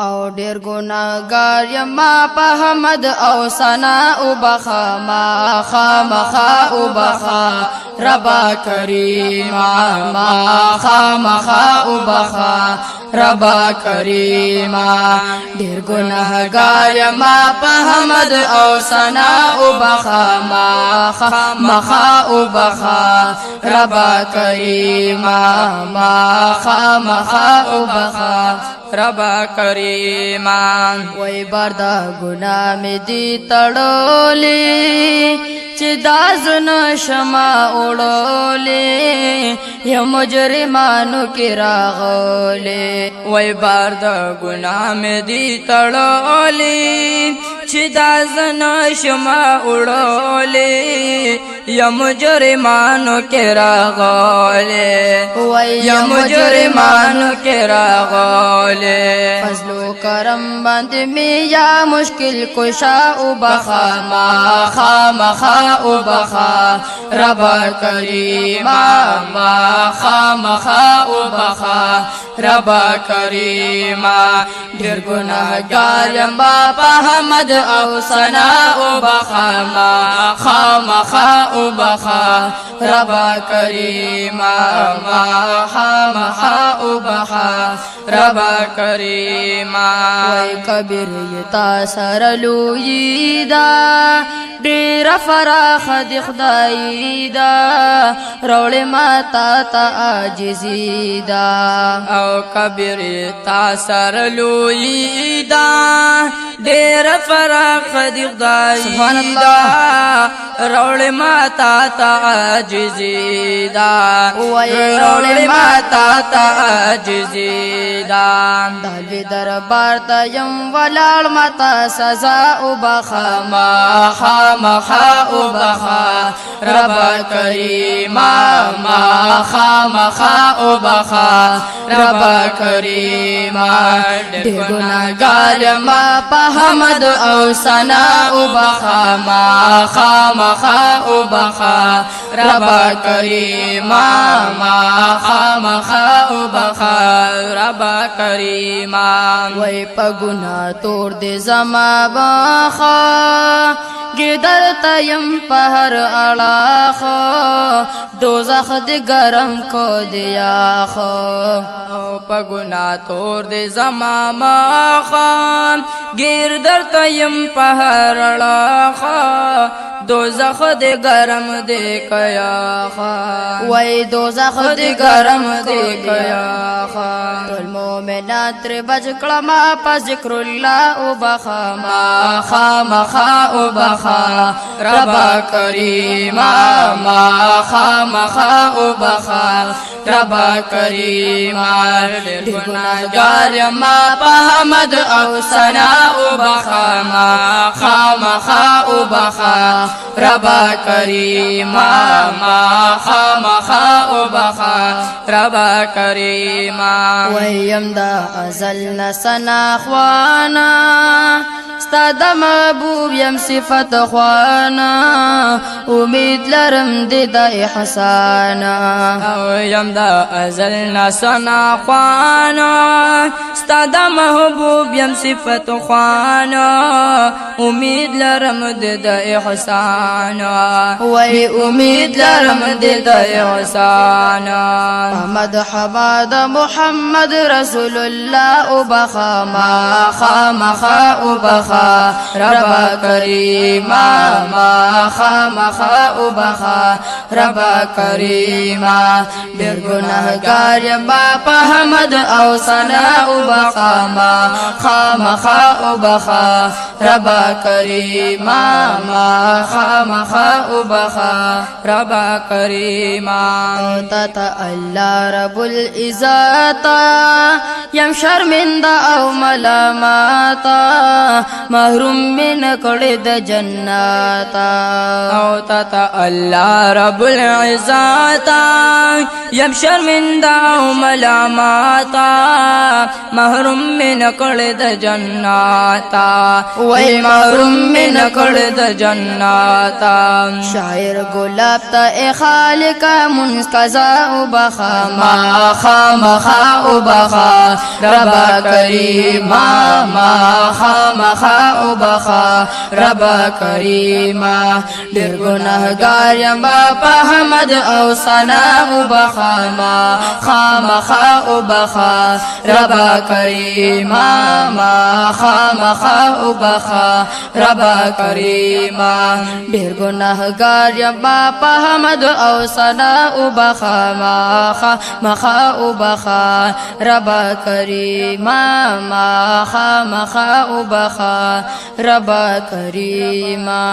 او ډیر ګناګار یما په حمد او ثنا او بخا ما خامخا او بخا ربا کریما ما خامخا او بخا ربا کریما ډیر ګناګار یما په حمد او ثنا او بخا ما خامخا او بخا ربا کریما ما خامخا او بخا ربا کریما وای بردا گناہ می دی تړولې چې دازن شما وړولې یا مجرمانو کې راغولې وای بردا گناہ می دی تړولې چې دازن شما وړولې یا مجرمانو کې راغولې وای یا مجرمانو کې راغولې فضل و کرم باندې می یا مشکل کشا او بخا ما خامخا او بخا ربا کریما ما خامخا او بخا ربا کریما ډیر ګناهګار یم په حمد او ثنا او بخا ما خامخا او بخا ربا کریما ما خامخا او بخا ربا کریما وای کبیر یتا سر لوی دا ډیر فراخ د خدای دا رول ماتا تا عاجزی دا او کبیر یتا سر لوی دا ډیر فراخ د خدای دا رول ماتا تا عاجزی دا وای رول ماتا تا عاجزی دا دل دربار ته یم ولال متا سزا او بخا ما خامخا او بخا ربا کریما ما خامخا او بخا ربا کریما ډیر ګناګار ما په حمد او ثنا او بخا ما خامخا او بخا ربا کریما ما خامخا او بخا ربا کریما وای په ګنا تور دې زما بخا ګدر تیم په هر اړه دوزخ دې ګرم کو دیا خو په ګنا تور دې زما بخا ګردر تیم په هر اړه دوزخ دې ګرم دې کیا خو وای دوزخ دې ګرم دې کیا خو ټول مومنات تر بچ کړه ما په ذکر الله او بخا ما خامخا او بخا ربا کریما ما خامخا او بخا ربا کریما ډیر ګناګار ما په حمد او ثنا او بخا ما خامخا او بخا ربا کریما ما خامخا او بخا ربا کریما ویم دا ازل نسنا خوانا ستاد محبوب یم صفت خوانا امید لرم دی دا احسانا ویم دا ازل نسنا خوانا ستاد محبوب یم صفت خوانا امید لرم دی دا احسانا وی امید لرم دی دا احسانا احمد حماد محمد رسول الله او بخا ما خامخا او بخا ربا کریما ما خامخا او بخا ربا کریما ډیر ګناهګار یم په حمد او ثنا او بخا ما خامخا او بخا ربا کریما ما خامخا او بخا ربا کریما تا الله رب العزت یم شرمنده او ملامتا محروم من کړه د جنت او تا الله رب العزت یم شرمنده او ملامتا محروم من کړه د جنت وای محروم من کړه د جنت شاعر ګلاب ته خالق منقذا او بخا ما خامخا او بخا ربا کریم کریما ما خامخا او بخا ربا کریما ډیر ګناهګار یم په حمد او ثنا او بخا ما خامخا او بخا ربا کریما ما خامخا او بخا ربا کریما ډیر ګناهګار یم په حمد او ثنا او بخا ما خامخا او بخا ربا کریما ما خامخا او بخا ربا کریما